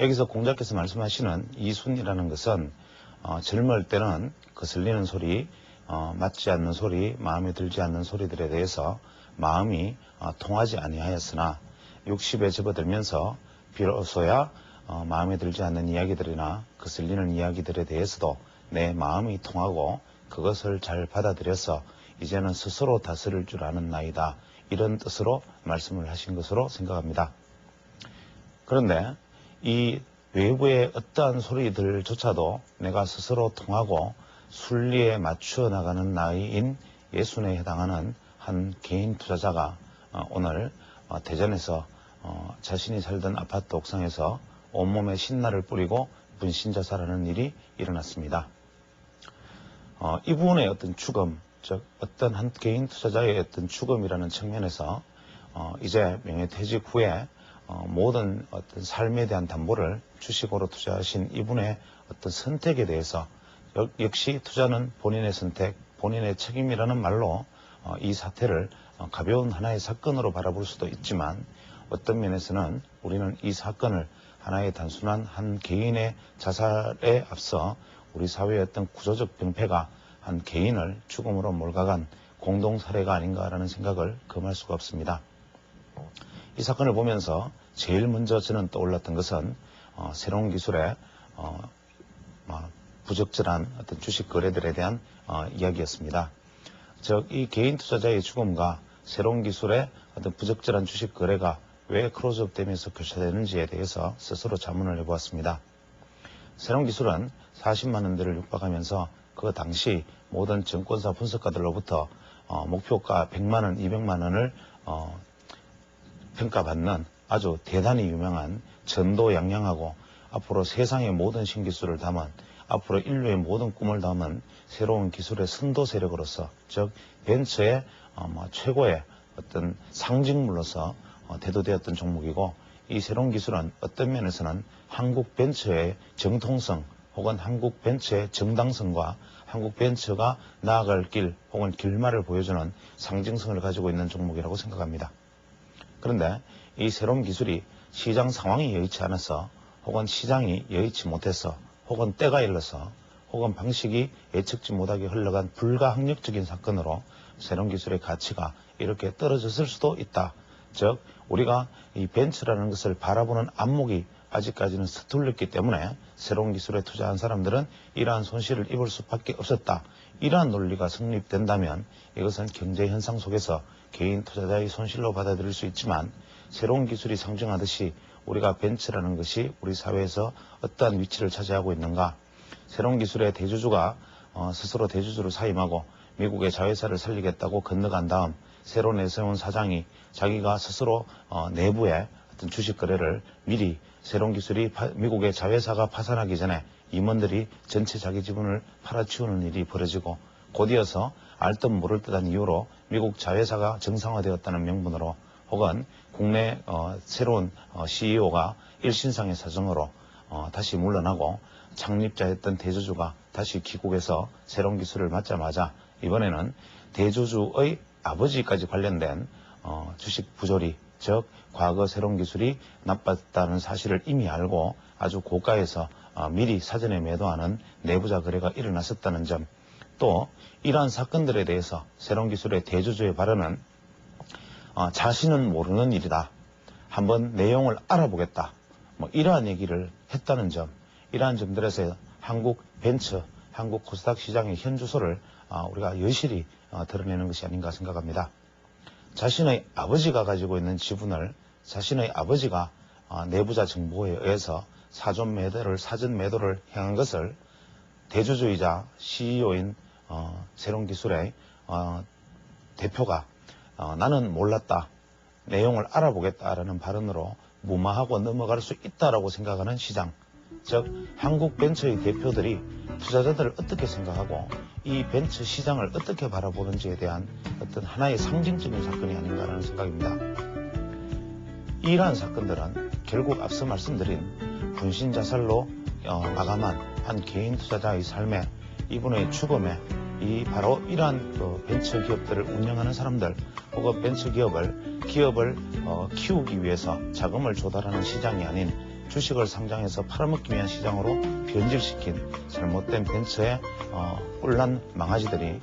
여기서 공자께서 말씀하시는 이순이라는 것은 젊을 때는 거슬리는 소리, 맞지 않는 소리, 마음에 들지 않는 소리들에 대해서 마음이 통하지 아니하였으나 60에 접어들면서 비로소야 마음에 들지 않는 이야기들이나 거슬리는 이야기들에 대해서도 내 마음이 통하고 그것을 잘 받아들여서 이제는 스스로 다스릴 줄 아는 나이다. 이런 뜻으로 말씀을 하신 것으로 생각합니다. 그런데 이 외부의 어떠한 소리들조차도 내가 스스로 통하고 순리에 맞추어 나가는 나이인 60에 해당하는 한 개인 투자자가 오늘 대전에서 자신이 살던 아파트 옥상에서 온몸에 신나를 뿌리고 분신자살하는 일이 일어났습니다. 이분의 어떤 죽음, 즉 어떤 한 개인 투자자의 어떤 죽음이라는 측면에서 이제 명예퇴직 후에 모든 어떤 삶에 대한 담보를 주식으로 투자하신 이분의 어떤 선택에 대해서 역시 투자는 본인의 선택, 본인의 책임이라는 말로 이 사태를 가벼운 하나의 사건으로 바라볼 수도 있지만, 어떤 면에서는 우리는 이 사건을 하나의 단순한 한 개인의 자살에 앞서 우리 사회의 어떤 구조적 병폐가 한 개인을 죽음으로 몰아간 공동 사례가 아닌가라는 생각을 금할 수가 없습니다. 이 사건을 보면서 제일 먼저 저는 떠올랐던 것은 새로운 기술의 부적절한 어떤 주식 거래들에 대한 이야기였습니다. 즉, 이 개인 투자자의 죽음과 새로운 기술의 어떤 부적절한 주식 거래가 왜 크로즈업 되면서 교차되는지에 대해서 스스로 자문을 해보았습니다. 새로운 기술은 40만 원대를 육박하면서 그 당시 모든 증권사 분석가들로부터 목표가 100만 원, 200만 원을 평가받는 아주 대단히 유명한 전도양양하고 앞으로 세상의 모든 신기술을 담은, 앞으로 인류의 모든 꿈을 담은 새로운 기술의 선도 세력으로서, 즉 벤처의 최고의 어떤 상징물로서 대두되었던 종목이고, 이 새로운 기술은 어떤 면에서는 한국 벤처의 정통성 혹은 한국 벤처의 정당성과 한국 벤처가 나아갈 길 혹은 길말을 보여주는 상징성을 가지고 있는 종목이라고 생각합니다. 그런데 이 새로운 기술이 시장 상황이 여의치 않아서, 혹은 시장이 여의치 못해서, 혹은 때가 일러서, 혹은 방식이 예측지 못하게 흘러간 불가항력적인 사건으로 새로운 기술의 가치가 이렇게 떨어졌을 수도 있다. 즉, 우리가 이 벤처라는 것을 바라보는 안목이 아직까지는 서툴렀기 때문에 새로운 기술에 투자한 사람들은 이러한 손실을 입을 수밖에 없었다. 이러한 논리가 성립된다면 이것은 경제 현상 속에서 개인 투자자의 손실로 받아들일 수 있지만, 새로운 기술이 상징하듯이 우리가 벤처라는 것이 우리 사회에서 어떠한 위치를 차지하고 있는가, 새로운 기술의 대주주가 스스로 대주주로 사임하고 미국의 자회사를 살리겠다고 건너간 다음 새로 내세운 사장이 자기가 스스로 내부의 어떤 주식 거래를 미리 새로운 기술이 미국의 자회사가 파산하기 전에 임원들이 전체 자기 지분을 팔아치우는 일이 벌어지고, 곧이어서 알듯 모를 듯한 이유로 미국 자회사가 정상화되었다는 명분으로, 혹은 국내 새로운 CEO가 일신상의 사정으로 다시 물러나고 창립자였던 대주주가 다시 귀국해서 새로운 기술을 맡자마자 이번에는 대주주의 아버지까지 관련된 주식 부조리, 즉 과거 새로운 기술이 나빴다는 사실을 이미 알고 아주 고가에서 미리 사전에 매도하는 내부자 거래가 일어났었다는 점, 또 이러한 사건들에 대해서 새로운 기술의 대주주의 발언은 자신은 모르는 일이다, 한번 내용을 알아보겠다, 이러한 얘기를 했다는 점, 이러한 점들에서 한국 벤처, 한국 코스닥 시장의 현 주소를 우리가 여실히 드러내는 것이 아닌가 생각합니다. 자신의 아버지가 가지고 있는 지분을 자신의 아버지가 내부자 정보에 의해서 사전 매도를 행한 것을 대주주이자 CEO인 새로운 기술의 대표가 나는 몰랐다, 내용을 알아보겠다라는 발언으로 무마하고 넘어갈 수 있다라고 생각하는 시장, 즉 한국 벤처의 대표들이 투자자들을 어떻게 생각하고 이 벤처 시장을 어떻게 바라보는지에 대한 어떤 하나의 상징적인 사건이 아닌가라는 생각입니다. 이러한 사건들은 결국 앞서 말씀드린 분신자살로 마감한 한 개인 투자자의 삶에, 이분의 죽음에, 바로 이러한 벤처 기업들을 운영하는 사람들, 혹은 벤처 기업을 키우기 위해서 자금을 조달하는 시장이 아닌 주식을 상장해서 팔아먹기 위한 시장으로 변질시킨 잘못된 벤처의 꿀난 망아지들이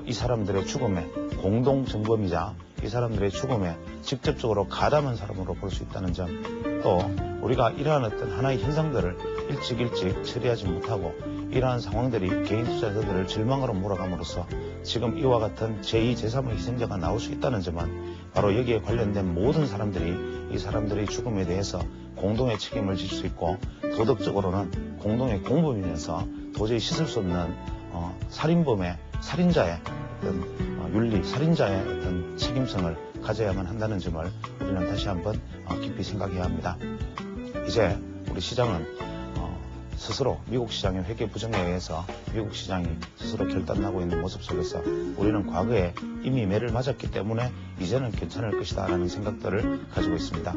이 사람들의 죽음에 공동 정범이자 이 사람들의 죽음에 직접적으로 가담한 사람으로 볼 수 있다는 점, 또 우리가 이러한 어떤 하나의 현상들을 일찍 처리하지 못하고 이러한 상황들이 개인 투자자들을 절망으로 몰아감으로써 지금 이와 같은 제2, 제3의 희생자가 나올 수 있다는 점은 바로 여기에 관련된 모든 사람들이 이 사람들의 죽음에 대해서 공동의 책임을 질 수 있고, 도덕적으로는 공동의 공범이면서 도저히 씻을 수 없는 살인자의 어떤 윤리, 살인자의 어떤 책임성을 가져야만 한다는 점을 우리는 다시 한번 깊이 생각해야 합니다. 이제 우리 시장은 스스로 미국 시장의 회계 부정에 의해서 미국 시장이 스스로 결단나고 있는 모습 속에서 우리는 과거에 이미 매를 맞았기 때문에 이제는 괜찮을 것이다 라는 생각들을 가지고 있습니다.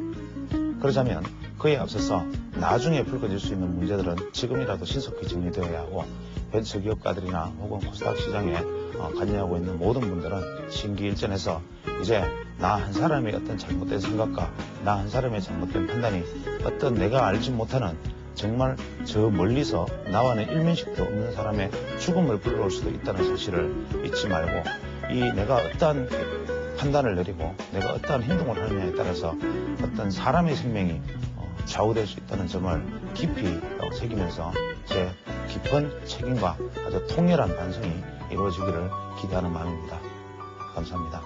그러자면 그에 앞서서 나중에 불거질 수 있는 문제들은 지금이라도 신속히 정리되어야 하고, 벤처기업가들이나 혹은 코스닥 시장에 관여하고 있는 모든 분들은 심기일전해서 이제 나 한 사람의 어떤 잘못된 생각과 나 한 사람의 잘못된 판단이 어떤 내가 알지 못하는 정말 저 멀리서 나와는 일면식도 없는 사람의 죽음을 불러올 수도 있다는 사실을 잊지 말고 내가 어떠한 판단을 내리고 내가 어떠한 행동을 하느냐에 따라서 어떤 사람의 생명이 좌우될 수 있다는 점을 깊이 새기면서 제 깊은 책임과 아주 통렬한 반성이 이루어지기를 기대하는 마음입니다. 감사합니다.